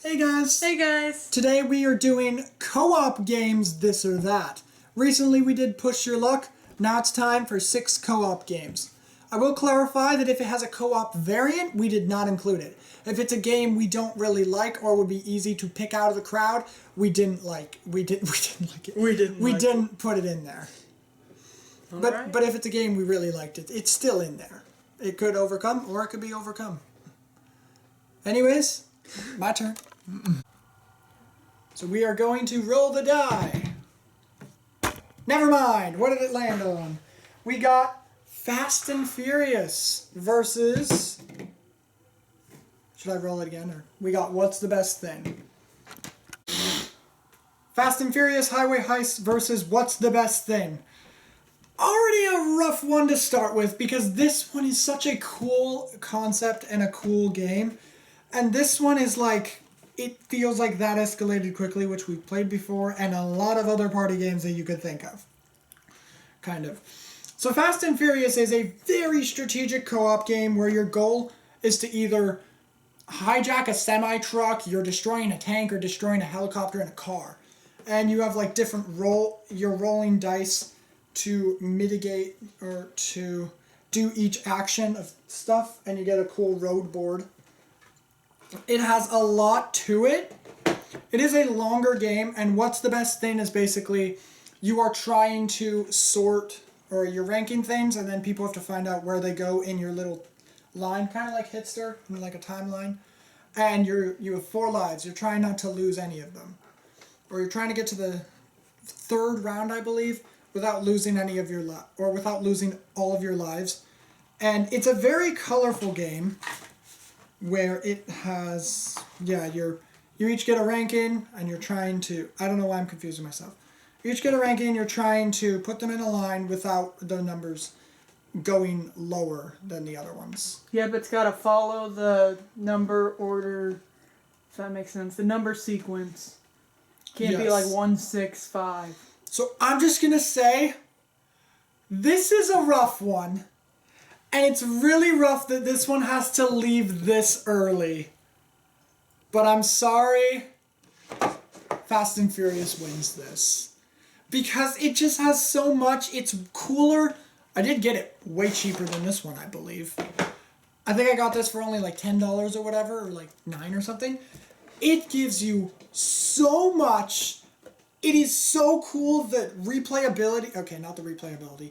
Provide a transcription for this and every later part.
Hey guys! Hey guys! Today we are doing co-op games this or that. Recently we did Push Your Luck, now it's time for 6 co-op games. I will clarify that if it has a co-op variant, we did not include it. If it's a game we don't really like or would be easy to pick out of the crowd, we didn't like it. We didn't put it in there. But if it's a game we really liked, it's still in there. It could overcome or it could be overcome. Anyways, my turn. So we are going to roll the die. Never mind. What did it land on? We got Fast and Furious versus... Should I roll it again? Or we got What's the Best Thing? Fast and Furious Highway Heist versus What's the Best Thing? Already a rough one to start with because this one is such a cool concept and a cool game. And this one is like... It feels like That Escalated Quickly, which we've played before, and a lot of other party games that you could think of. Kind of. So Fast and Furious is a very strategic co-op game where your goal is to either hijack a semi-truck, you're destroying a tank, or destroying a helicopter and a car. And you have like different you're rolling dice to mitigate or to do each action of stuff, and you get a cool road board. It has a lot to it. It is a longer game, and What's the Best Thing is basically you are trying to sort, or you're ranking things, and then people have to find out where they go in your little line, kind of like Hitster, like a timeline. And you have 4 lives. You're trying not to lose any of them. Or you're trying to get to the 3rd round, I believe, without losing any of your or without losing all of your lives. And it's a very colorful game, where it has, you each get a ranking, and you're trying to, I don't know why I'm confusing myself. You each get a ranking, you're trying to put them in a line without the numbers going lower than the other ones. Yeah, but it's got to follow the number order, if that makes sense. The number sequence. Can't be like 1, 6, 5. So I'm just going to say, this is a rough one. And it's really rough that this one has to leave this early. But I'm sorry, Fast and Furious wins this. Because it just has so much, it's cooler. I did get it way cheaper than this one, I believe. I think I got this for only like $10 or whatever, or like $9 or something. It gives you so much. It is so cool that replayability, okay, not the replayability,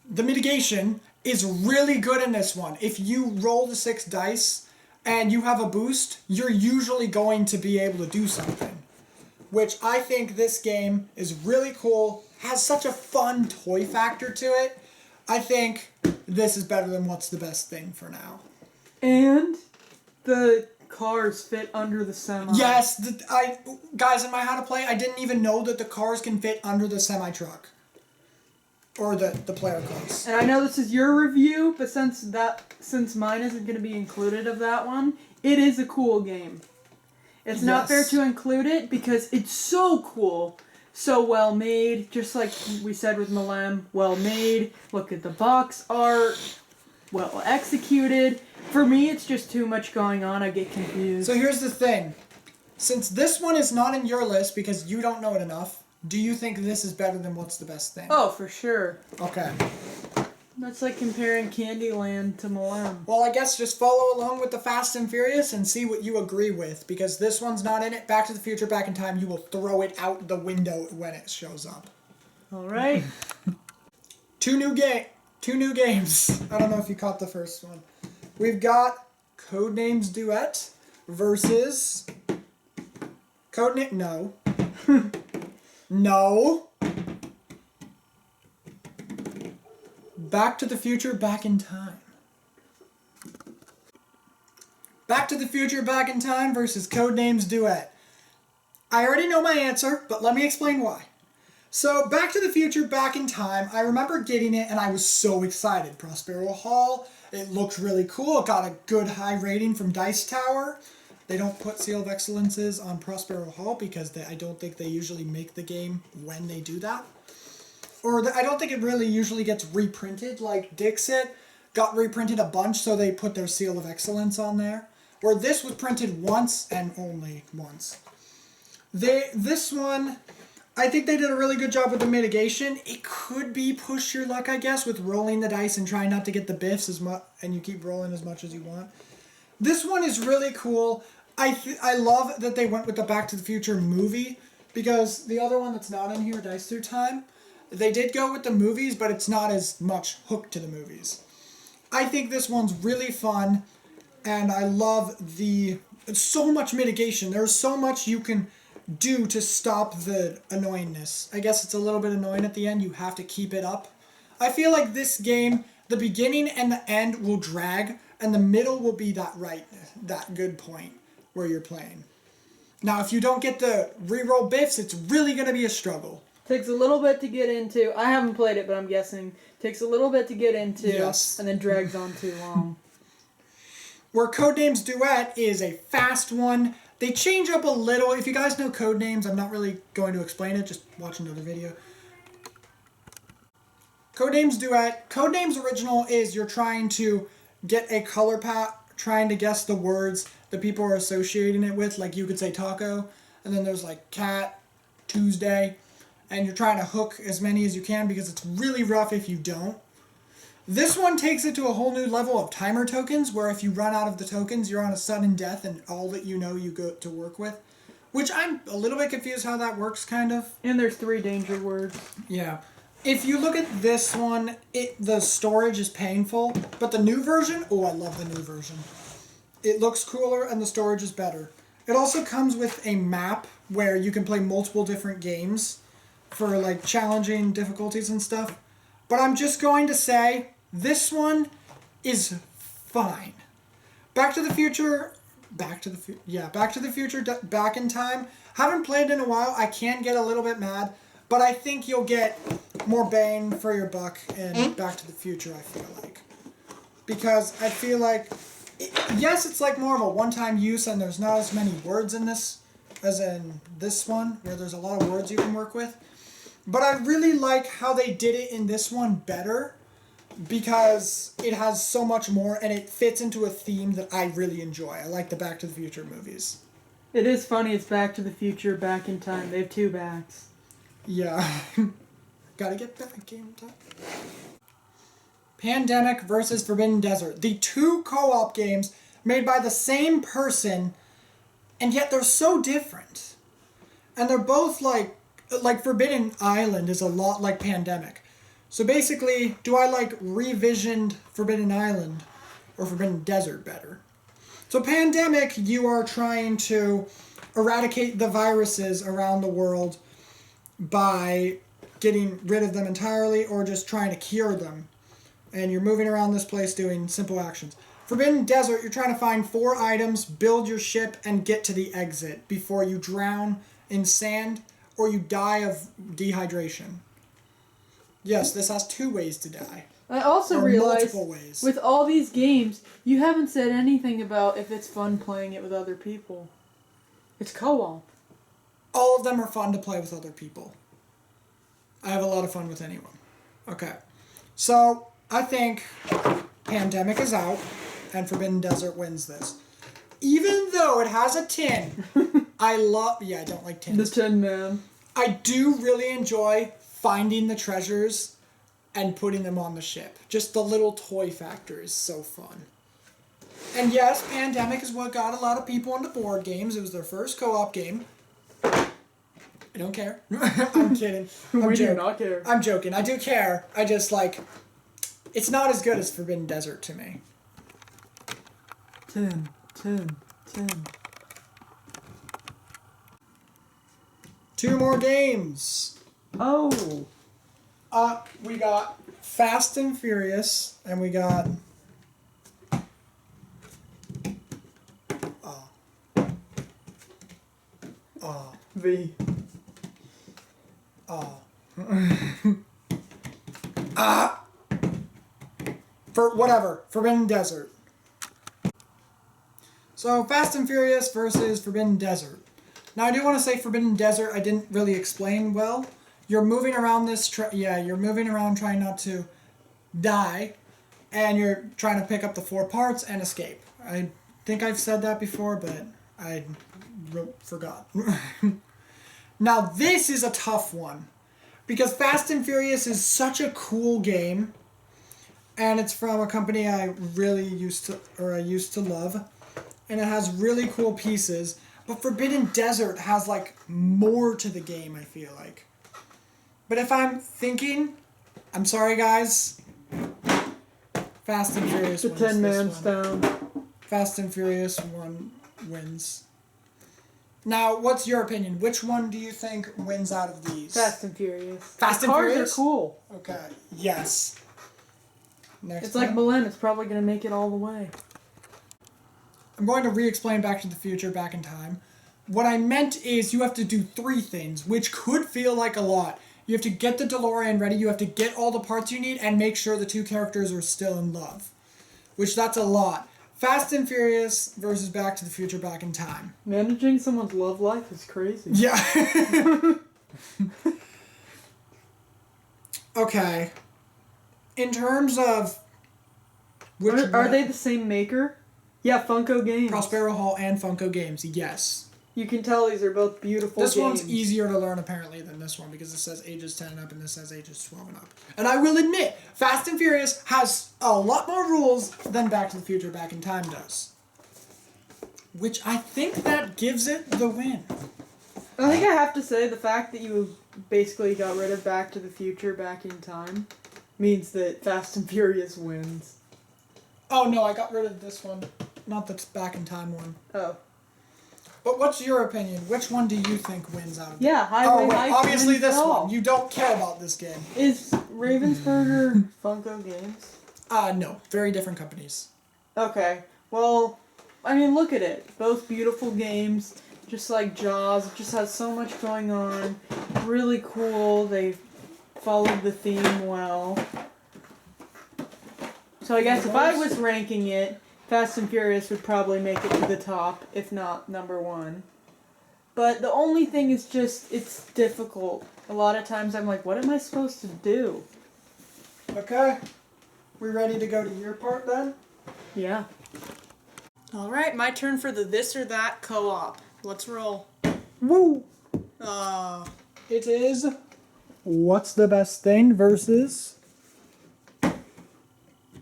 the mitigation is really good in this one. If you roll the 6 dice and you have a boost, you're usually going to be able to do something. Which I think this game is really cool, has such a fun toy factor to it. I think this is better than What's the Best Thing for now. And the cars fit under the semi. Yes, guys, in my How to Play, I didn't even know that the cars can fit under the semi-truck. Or the player cars. And I know this is your review, but since mine isn't going to be included of that one, it is a cool game. It's not fair to include it because it's so cool, so well made. Just like we said with Malem, well made. Look at the box art, well executed. For me, it's just too much going on. I get confused. So here's the thing: since this one is not in your list because you don't know it enough. Do you think this is better than What's the Best Thing? Oh, for sure. Okay. That's like comparing Candyland to Malem. Well, I guess just follow along with the Fast and Furious and see what you agree with, because this one's not in it. Back to the Future, Back in Time, you will throw it out the window when it shows up. All right. Two new games. I don't know if you caught the first one. We've got Codenames Duet versus... No. No. Back to the Future, Back in Time. Back to the Future, Back in Time versus Codenames Duet. I already know my answer, but let me explain why. So, Back to the Future, Back in Time, I remember getting it and I was so excited. Prospero Hall, it looked really cool. It got a good high rating from Dice Tower. They don't put Seal of Excellences on Prospero Hall because I don't think they usually make the game when they do that. Or I don't think it really usually gets reprinted like Dixit got reprinted a bunch, so they put their Seal of Excellence on there. where this was printed once and only once. This one, I think they did a really good job with the mitigation. It could be push your luck, I guess, with rolling the dice and trying not to get the biffs as much, and you keep rolling as much as you want. This one is really cool. I love that they went with the Back to the Future movie, because the other one that's not in here, Dice Through Time, they did go with the movies, but it's not as much hooked to the movies. I think this one's really fun, and I love so much mitigation. There's so much you can do to stop the annoyingness. I guess it's a little bit annoying at the end. You have to keep it up. I feel like this game, the beginning and the end will drag, and the middle will be that good point where you're playing. Now, if you don't get the reroll biffs, it's really going to be a struggle. Takes a little bit to get into. I haven't played it, but I'm guessing. Takes a little bit to get into, yes. And then drags on too long. Where Codenames Duet is a fast one. They change up a little. If you guys know Codenames, I'm not really going to explain it. Just watch another video. Codenames Duet. Codenames Original is you're trying to get a color palette, trying to guess the words that people are associating it with. Like you could say taco, and then there's like cat, Tuesday, and you're trying to hook as many as you can because it's really rough if you don't. This one takes it to a whole new level of timer tokens, where if you run out of the tokens, you're on a sudden death and all that you know you go to work with. Which I'm a little bit confused how that works, kind of. And there's 3 danger words. Yeah. If you look at this one, the storage is painful, but the new version, I love the new version. It looks cooler and the storage is better. It also comes with a map where you can play multiple different games for like challenging difficulties and stuff. But I'm just going to say this one is fine. Back to the Future, Back in Time. Haven't played in a while. I can get a little bit mad, but I think you'll get more bang for your buck in Back to the Future, I feel like. Because I feel like, yes, it's like more of a one-time use and there's not as many words in this as in this one, where there's a lot of words you can work with. But I really like how they did it in this one better, because it has so much more and it fits into a theme that I really enjoy. I like the Back to the Future movies. It is funny, it's Back to the Future, Back in Time. They have 2 backs. Yeah. Gotta get back in time. Pandemic versus Forbidden Desert. The 2 co-op games made by the same person, and yet they're so different. And they're both like Forbidden Island is a lot like Pandemic. So basically, do I like revisioned Forbidden Island or Forbidden Desert better? So Pandemic, you are trying to eradicate the viruses around the world by getting rid of them entirely or just trying to cure them. And you're moving around this place doing simple actions. Forbidden Desert, you're trying to find 4 items, build your ship, and get to the exit before you drown in sand or you die of dehydration. Yes, this has 2 ways to die. I also realized, multiple ways. With all these games, you haven't said anything about if it's fun playing it with other people. It's co-op. All of them are fun to play with other people. I have a lot of fun with anyone. Okay. So, I think Pandemic is out, and Forbidden Desert wins this. Even though it has a tin, I don't like tins. The Tin Man. I do really enjoy finding the treasures and putting them on the ship. Just the little toy factor is so fun. And yes, Pandemic is what got a lot of people into board games. It was their first co-op game. I don't care. I'm kidding. We do not care. I'm joking. I do care. I just it's not as good as Forbidden Desert to me. Tin. 2 more games. Oh. We got Fast and Furious, and we got V. Forbidden Desert. So, Fast and Furious versus Forbidden Desert. Now, I do want to say Forbidden Desert, I didn't really explain well. You're moving around you're moving around trying not to die, and you're trying to pick up the 4 parts and escape. I think I've said that before, but I forgot. Now, this is a tough one. Because Fast and Furious is such a cool game. And it's from a company I used to love. And it has really cool pieces. But Forbidden Desert has, like, more to the game, I feel like. But if I'm thinking, I'm sorry, guys. Fast and Furious The wins 10 this man's one. down. Fast and Furious 1 wins. Now, what's your opinion? Which one do you think wins out of these? Fast and Furious. Fast the and cars Furious? are cool. Okay. Yes. Next It's like one. Milan. It's probably going to make it all the way. I'm going to re-explain Back to the Future, Back in Time. What I meant is you have to do 3 things, which could feel like a lot. You have to get the DeLorean ready, you have to get all the parts you need, and make sure the 2 characters are still in love. Which, that's a lot. Fast and Furious versus Back to the Future, Back in Time. Managing someone's love life is crazy. Yeah. Okay. In terms of... Are they the same maker? Yeah, Funko Games. Prospero Hall and Funko Games, yes. You can tell these are both beautiful This games. one's easier to learn, apparently, than this one, because it says ages 10 and up, and this says ages 12 and up. And I will admit, Fast and Furious has a lot more rules than Back to the Future, Back in Time does. Which I think that gives it the win. I think I have to say the fact that you basically got rid of Back to the Future, Back in Time means that Fast and Furious wins. Oh, no, I got rid of this one. Not the Back in Time one. Oh. But what's your opinion? Which one do you think wins out of Yeah, Highway Heist obviously wins this it all. one. You don't care about this game. Is Ravensburger Funko Games? No. Very different companies. Okay. Well, I mean, look at it. Both beautiful games, just like Jaws. It just has so much going on. Really cool. They followed the theme well. So I guess if I was ranking it, Fast and Furious would probably make it to the top, if not number 1. But the only thing is just, it's difficult. A lot of times I'm like, what am I supposed to do? Okay. We ready to go to your part then? Yeah. Alright, my turn for the this or that co-op. Let's roll. Woo! Uh, It is What's the Best Thing versus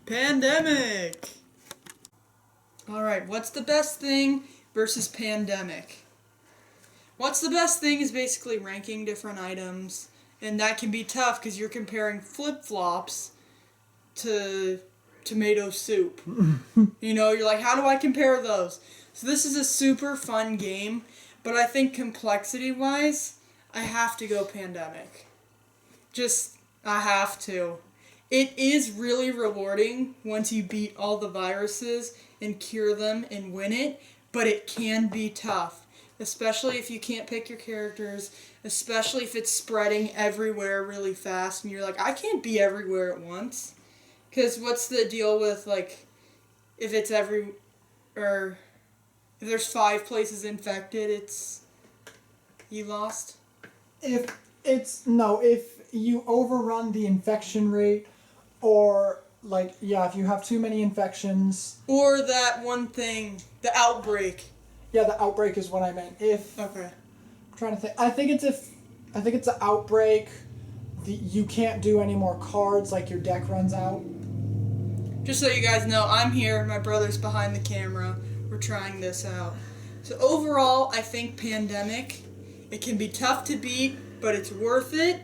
Pandemic! Alright, what's the best thing versus Pandemic? What's the best thing is basically ranking different items, and that can be tough because you're comparing flip-flops to tomato soup. You know, you're like, how do I compare those? So this is a super fun game, but I think complexity-wise, I have to go Pandemic. I have to. It is really rewarding once you beat all the viruses and cure them and win it, but it can be tough, especially if you can't pick your characters, especially if it's spreading everywhere really fast and you're like, I can't be everywhere at once. Because what's the deal with, like, if it's if there's 5 places infected, you lost? if you overrun the infection rate, or if you have too many infections. Or that one thing, the outbreak. Yeah, the outbreak is what I meant. Okay. I'm trying to think. I think it's an outbreak. You can't do any more cards, like your deck runs out. Just so you guys know, I'm here, my brother's behind the camera, we're trying this out. So overall, I think Pandemic, it can be tough to beat, but it's worth it,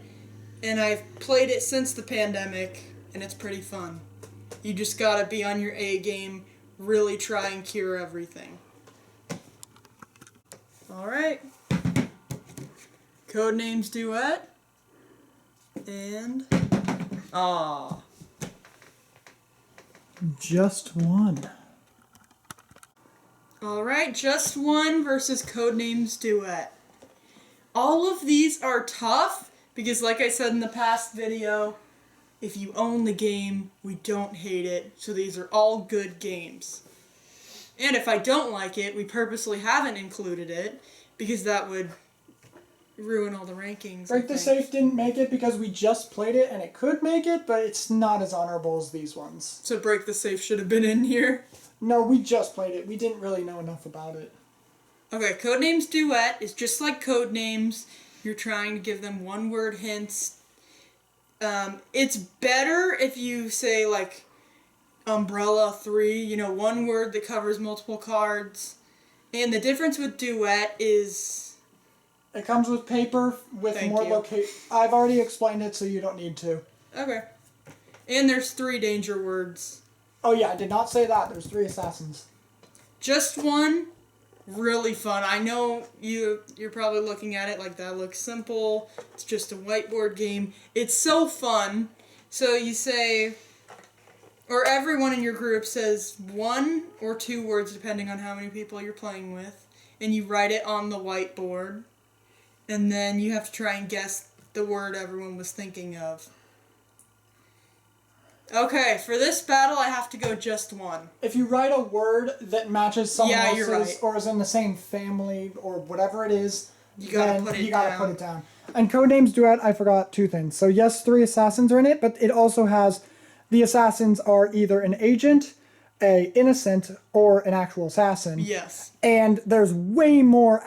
and I've played it since the pandemic, and it's pretty fun. You just gotta be on your A game, really try and cure everything. Alright. Codenames Duet. And... Just one. Alright, Just One versus Codenames Duet. All of these are tough, because like I said in the past video, if you own the game, we don't hate it, so these are all good games. And if I don't like it, we purposely haven't included it, because that would ruin all the rankings. Break the Safe didn't make it because we just played it and it could make it, but it's not as honorable as these ones. So Break the Safe should have been in here? No, we just played it. We didn't really know enough about it. Okay, Codenames Duet is just like Codenames. You're trying to give them one-word hints. It's better if you say, like, Umbrella 3, you know, one word that covers multiple cards. And the difference with Duet is... It comes with paper with Thank more you. location. I've already explained it, so you don't need to. Okay. And there's 3 danger words. Oh yeah, I did not say that. There's 3 assassins. Just one, really fun. I know you're probably looking at it like that looks simple. It's just a whiteboard game. It's so fun. So you say, or everyone in your group says 1 or 2 words depending on how many people you're playing with, and you write it on the whiteboard, and then you have to try and guess the word everyone was thinking of. Okay, for this battle, I have to go just one. If you write a word that matches someone Yeah, else's you're right. or is in the same family or whatever it is, You gotta then put it you gotta down. put it down. And Codenames Duet, I forgot 2 things. So yes, 3 assassins are in it, but it also has the assassins are either an agent, a innocent, or an actual assassin. Yes. And there's way more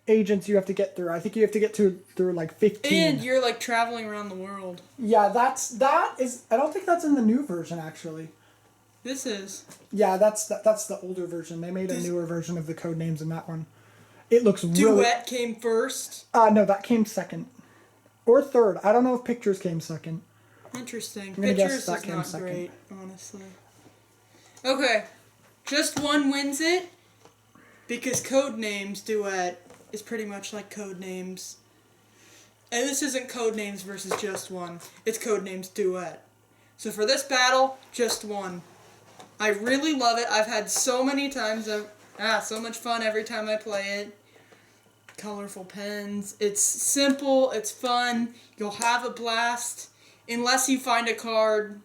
agents you have to get through. I think you have to get through like 15. And you're like traveling around the world. Yeah, that is. I don't think that's in the new version actually. This is. Yeah, that's the older version. They made a newer version of the code names in that one. It looks really. Duet came first. No, that came second, or third. I don't know if pictures came second. Interesting. gonna guess Pictures that is came not second. great, honestly. Okay, just one wins it because Codenames Duet is pretty much like Codenames. And this isn't Codenames versus just one. It's Codenames Duet. So for this battle, just one. I really love it. I've had so many times so much fun every time I play it. Colorful pens. It's simple, it's fun. You'll have a blast unless you find a card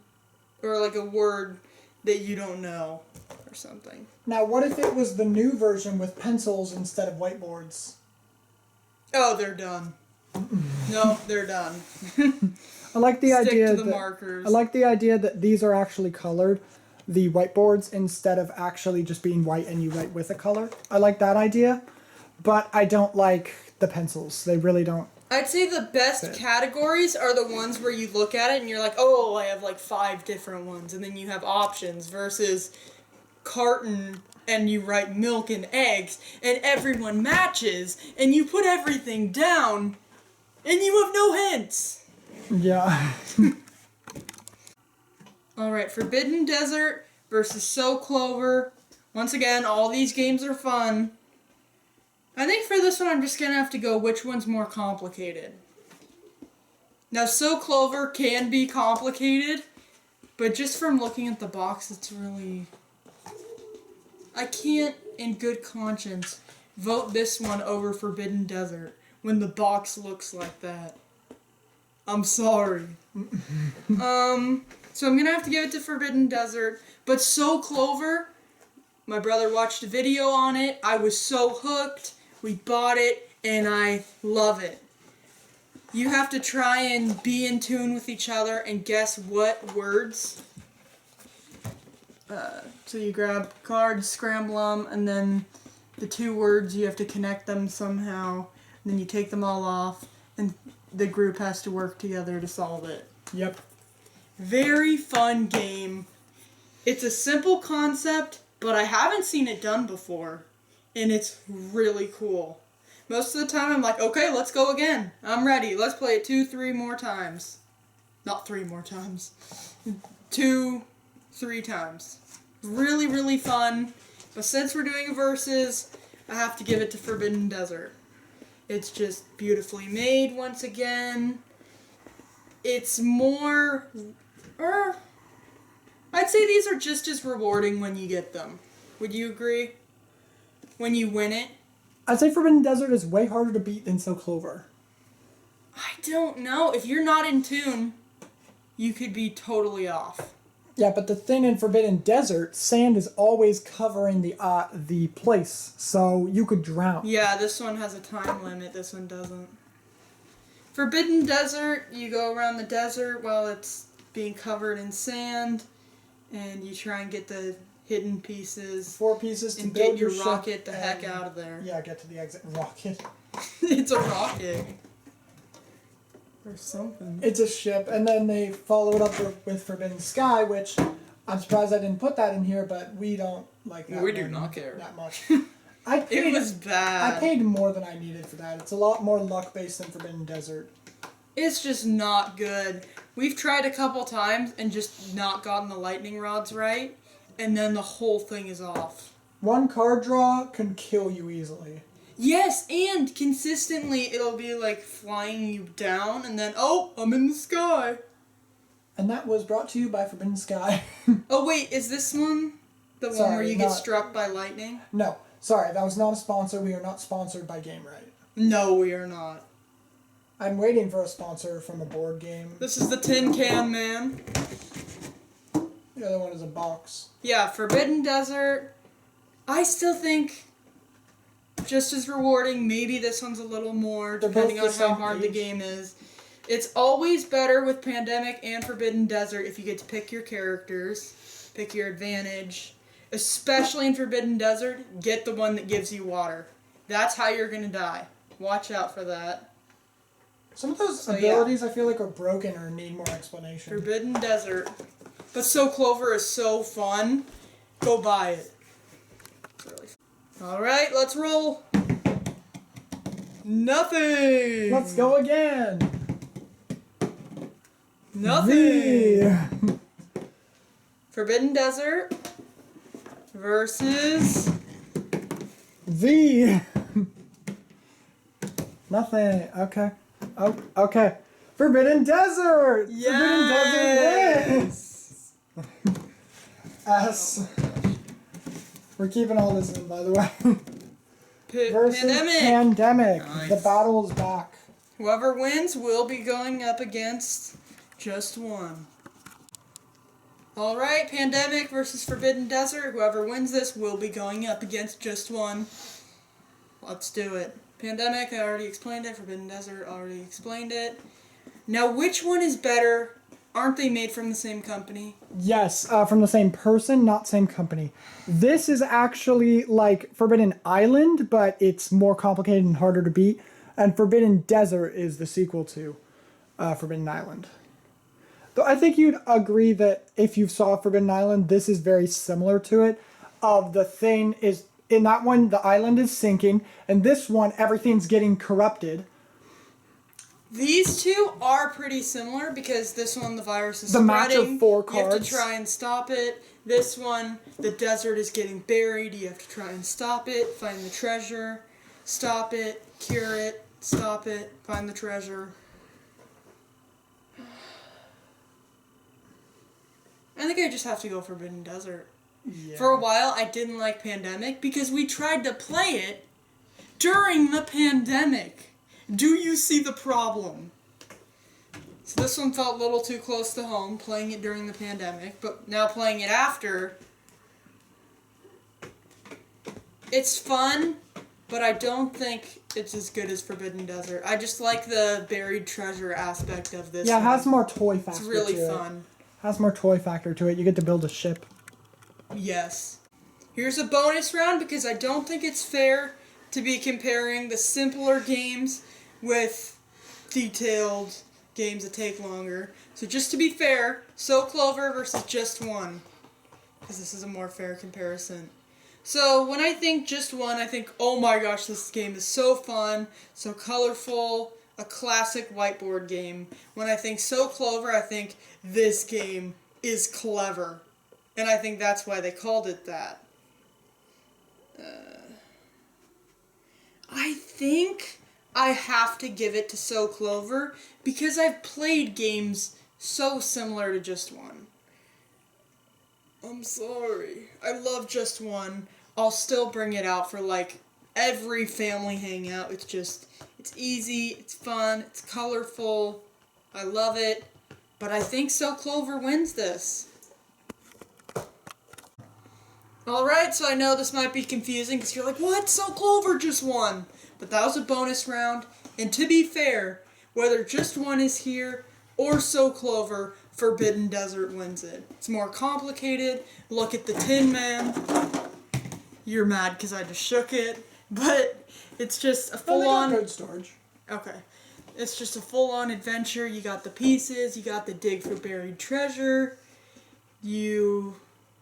or like a word that you don't know or something. Now, what if it was the new version with pencils instead of whiteboards? Oh, they're done. No, they're done. I like the Stick idea to the that markers. I like the idea that these are actually colored, the whiteboards, instead of actually just being white and you write with a color. I like that idea, but I don't like the pencils. They really don't. I'd say the best categories are the ones where you look at it and you're like, oh, I have like 5 different ones, and then you have options versus carton and you write milk and eggs and everyone matches and you put everything down and you have no hints. Yeah. Alright, Forbidden Desert versus So Clover. Once again, all these games are fun. I think for this one I'm just gonna have to go which one's more complicated. Now, So Clover can be complicated, but just from looking at the box, it's really... I can't, in good conscience, vote this one over Forbidden Desert when the box looks like that. I'm sorry. So I'm gonna have to give it to Forbidden Desert, but So Clover, my brother watched a video on it, I was so hooked, we bought it, and I love it. You have to try and be in tune with each other and guess what words. So you grab cards, scramble them, and then the 2 words, you have to connect them somehow. And then you take them all off, and the group has to work together to solve it. Yep. Very fun game. It's a simple concept, but I haven't seen it done before. And it's really cool. Most of the time I'm like, okay, let's go again. I'm ready. Let's play it 2-3 more times. Not 3 more times. 2-3 times. Really, really fun. But since we're doing a versus, I have to give it to Forbidden Desert. It's just beautifully made once again. It's more... I'd say these are just as rewarding when you get them. Would you agree? When you win it? I'd say Forbidden Desert is way harder to beat than So Clover. I don't know. If you're not in tune, you could be totally off. Yeah, but the thing in Forbidden Desert, sand is always covering the place, so you could drown. Yeah, this one has a time limit. This one doesn't. Forbidden Desert, you go around the desert while it's being covered in sand, and you try and hidden pieces. 4 pieces to And build get your ship rocket the heck and- out of there. Yeah, get to the exit. Rocket. It's a rocket. Or something. It's a ship, and then they follow it up with Forbidden Sky, which I'm surprised I didn't put that in here, but we don't like that. We do one not care. that much. I paid, It was bad. I paid more than I needed for that. It's a lot more luck based than Forbidden Desert. It's just not good. We've tried a couple times and just not gotten the lightning rods right, and then the whole thing is off. One card draw can kill you easily. Yes, and consistently it'll be like flying you down, and then, oh, I'm in the sky. And that was brought to you by Forbidden Sky. Oh, wait, is this one the one Sorry, where you get not- struck by lightning? No, sorry, that was not a sponsor. We are not sponsored by Game Right. No, we are not. I'm waiting for a sponsor from a board game. This is the Tin Can Man. The other one is a box. Yeah, Forbidden Desert. I still think just as rewarding. Maybe this one's a little more, They're depending both on the how same hard the age. game is. It's always better with Pandemic and Forbidden Desert if you get to pick your characters, pick your advantage. Especially in Forbidden Desert, get the one that gives you water. That's how you're gonna die. Watch out for that. Some of those So, abilities I feel like are broken or need more explanation. Forbidden Desert. But So Clover is so fun. Go buy it. It's really fun. Alright, let's roll. Nothing. Let's go again. Nothing. V. Forbidden Desert versus V. Nothing. Okay. Oh, okay. Forbidden Desert. Forbidden Desert wins. S. We're keeping all this in, by the way. Versus Pandemic. Pandemic. Nice. The battle is back. Whoever wins will be going up against just one. Alright, Pandemic versus Forbidden Desert. Whoever wins this will be going up against just one. Let's do it. Pandemic, I already explained it. Forbidden Desert, already explained it. Now, which one is better? Aren't they made from the same company? Yes, from the same person, not same company. This is actually like Forbidden Island, but it's more complicated and harder to beat. And Forbidden Desert is the sequel to Forbidden Island. Though I think you'd agree that if you saw Forbidden Island, this is very similar to it. The thing is, in that one, the island is sinking, and this one, everything's getting corrupted. These two are pretty similar because this one, the virus is The match spreading. of 4 You have cards. to try and stop it. This one, the desert is getting buried. You have to try and stop it, find the treasure, stop it, cure it, stop it, find the treasure. I think I just have to go Forbidden Desert. Yeah. For a while, I didn't like Pandemic because we tried to play it during the pandemic. Do you see the problem? So this one felt a little too close to home, playing it during the pandemic, but now playing it after, it's fun, but I don't think it's as good as Forbidden Desert. I just like the buried treasure aspect of this Yeah, it one. has more toy factor It's really to fun. it. Has more toy factor to it. You get to build a ship. Yes. Here's a bonus round because I don't think it's fair to be comparing the simpler games with detailed games that take longer. So just to be fair, So Clover versus Just One, because this is a more fair comparison. So when I think Just One, I think, oh my gosh, this game is so fun, so colorful, a classic whiteboard game. When I think So Clover, I think this game is clever. And I think that's why they called it that. I think I have to give it to So Clover because I've played games so similar to Just One. I'm sorry. I love Just One. I'll still bring it out for like every family hangout. It's easy, it's fun, it's colorful. I love it. But I think So Clover wins this. Alright, so I know this might be confusing because you're like, what? So Clover just won! But that was a bonus round, and to be fair, whether Just One is here or So Clover, Forbidden Desert wins it. It's more complicated. Look at the Tin Man. You're mad because I just shook it, but it's just a full-on... good storage. Okay. It's just a full-on adventure. You got the pieces, you got the dig for buried treasure. You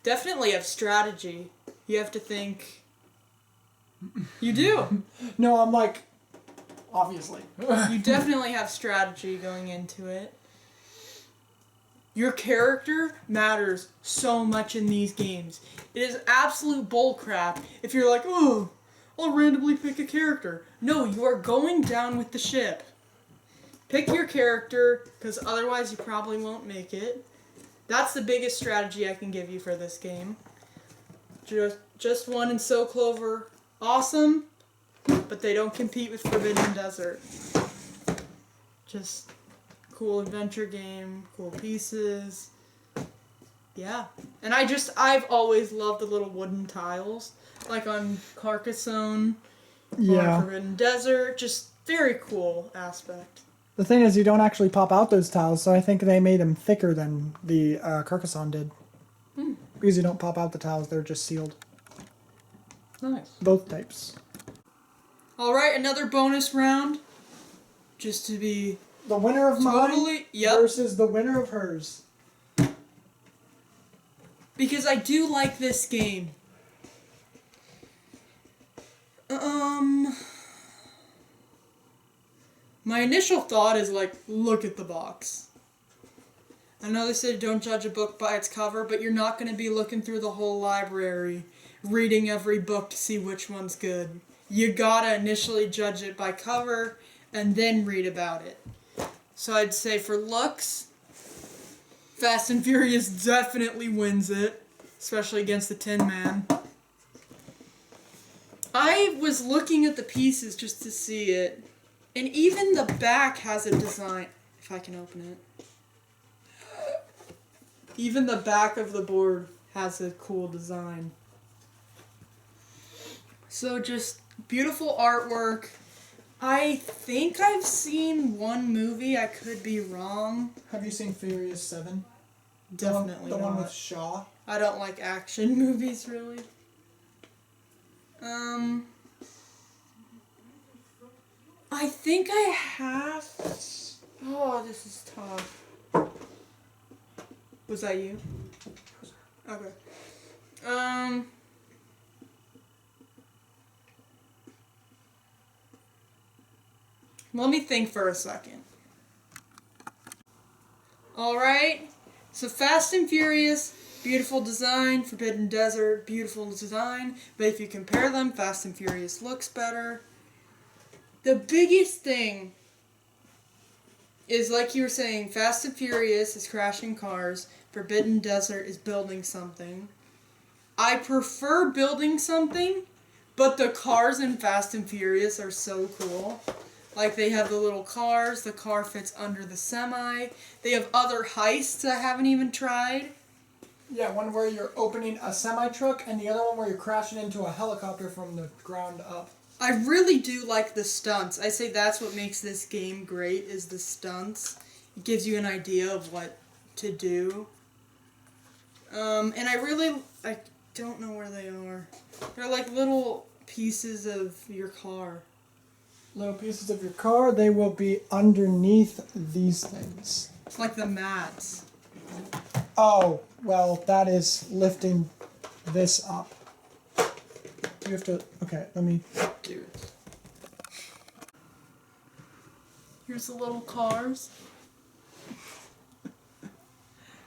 definitely have strategy. You have to think... You do. No, I'm like, obviously. You definitely have strategy going into it. Your character matters so much in these games. It is absolute bullcrap if you're like, oh, I'll randomly pick a character. No, you are going down with the ship. Pick your character, because otherwise you probably won't make it. That's the biggest strategy I can give you for this game. Just one and So Clover, awesome, but they don't compete with Forbidden Desert. Just cool adventure game, cool pieces. Yeah. And I've always loved the little wooden tiles, like on Carcassonne, Yeah. or Forbidden Desert. Just very cool aspect. The thing is, you don't actually pop out those tiles, so I think they made them thicker than the Carcassonne did. Because you don't pop out the tiles, they're just sealed. Nice. Both types. Alright, another bonus round. Just to be The winner of mine yep. versus the winner of hers. Because I do like this game. My initial thought is like, look at the box. I know they said don't judge a book by its cover, but you're not going to be looking through the whole library, reading every book to see which one's good. You gotta initially judge it by cover, and then read about it. So I'd say for looks, Fast and Furious definitely wins it, especially against the Tin Man. I was looking at the pieces just to see it, and even the back has a design. If I can open it. Even the back of the board has a cool design. So just beautiful artwork. I think I've seen one movie. I could be wrong. Have you seen Furious 7? Definitely The not. one with Shaw? I don't like action movies, really. I think I have... Oh, this is tough. Was that you? Okay. Let me think for a second. Alright. So Fast and Furious, beautiful design. Forbidden Desert, beautiful design. But if you compare them, Fast and Furious looks better. The biggest thing is, like you were saying, Fast and Furious is crashing cars. Forbidden Desert is building something. I prefer building something, but the cars in Fast and Furious are so cool. Like, they have the little cars, the car fits under the semi. They have other heists I haven't even tried. Yeah, one where you're opening a semi-truck, and the other one where you're crashing into a helicopter from the ground up. I really do like the stunts. I say that's what makes this game great, is the stunts. It gives you an idea of what to do. And I don't know where they are. They're like little pieces of your car. Little pieces of your car, they will be underneath these things. Like the mats. Oh, well, that is lifting this up. You have to, okay, let me do it. Here's the little cars.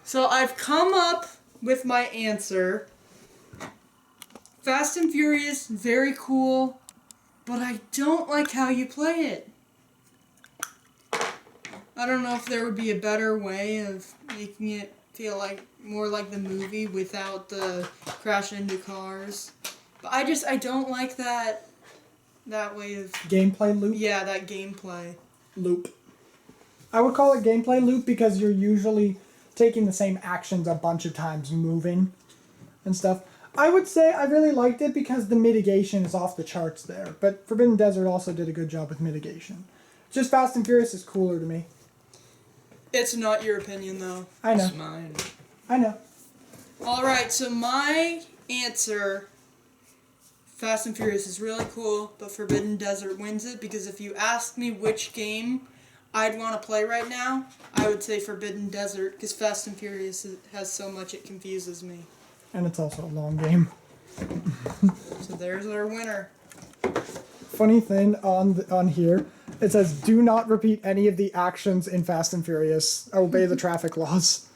So I've come up with my answer. Fast and Furious, very cool, but I don't like how you play it. I don't know if there would be a better way of making it feel like more like the movie without the crash into cars. But I don't like that way of... Gameplay loop? Yeah, that gameplay. Loop. I would call it gameplay loop because you're usually taking the same actions a bunch of times, moving and stuff. I would say I really liked it because the mitigation is off the charts there. But Forbidden Desert also did a good job with mitigation. Just Fast and Furious is cooler to me. It's not your opinion, though. I know. It's mine. I know. Alright, so my answer, Fast and Furious is really cool, but Forbidden Desert wins it, because if you asked me which game I'd want to play right now, I would say Forbidden Desert, because Fast and Furious has so much it confuses me. And it's also a long game. So there's our winner. Funny thing on here, it says do not repeat any of the actions in Fast and Furious. Obey the traffic laws.